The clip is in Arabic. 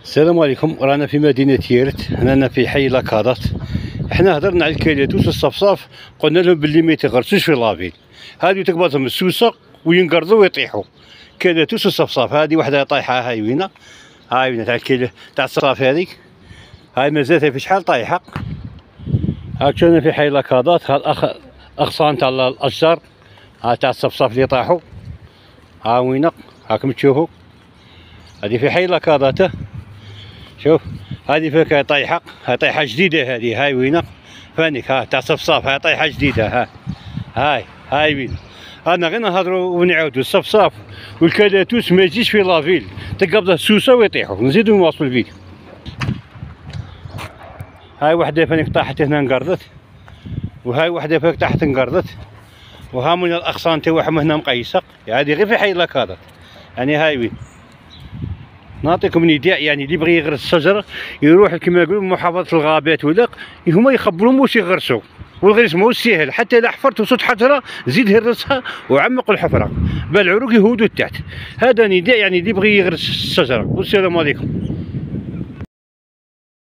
السلام عليكم. رانا في مدينة ييرت، هنا في حي لاكادات. احنا هضرنا على الكالياتوس الصفصاف، قلنا لهم باللي ما يتغرسوش في لافيل، هادو تقبضهم السوسه وينقرضوا ويطيحوا. كالياتوس الصفصاف هادي وحده طايحه، هاي وينه، هاي وينه تاع تاع الصفصاف هذيك، هاي مازالت في شحال طايحه. هاك كنا في حي لاكادات، هاد اغصان تاع الاشجار ها تاع الصفصاف اللي طاحوا، ها وينه هاكم تشوفوا. هادي في حي لاكادات، شوف هذه فيك طايحه، هاي طايحه جديده هذه، هاي وينه فانيك ها تاع صفصاف، هاي طايحه جديده، هاي وين. انا غير نهضروا ونعاودوا الصفصاف والكالياتوس ما يجيش في لافيل، تقبضه السوسه ويطيحوا. نزيدو نواصلوا الفيديو. هاي وحده فانيك طاحت هنا انقرضت، وهاي وحده فيك تحت انقرضت، وها من الاغصان تاعهم هنا مقيسه. هذه غير في حي لاكادات، يعني هاي وين. نعطيكم نداء، يعني اللي يبغي يغرس الشجره يروح كما يقولوا محافظه الغابات ولا هما يخبروهم واش يغرسوا. والغرس ماهوش ساهل، حتى الا حفرت وصلت حجره زيد هرسها وعمق الحفره بالعروق يهودوا التحت. هذا نداء يعني اللي يبغي يغرس الشجره. والسلام عليكم.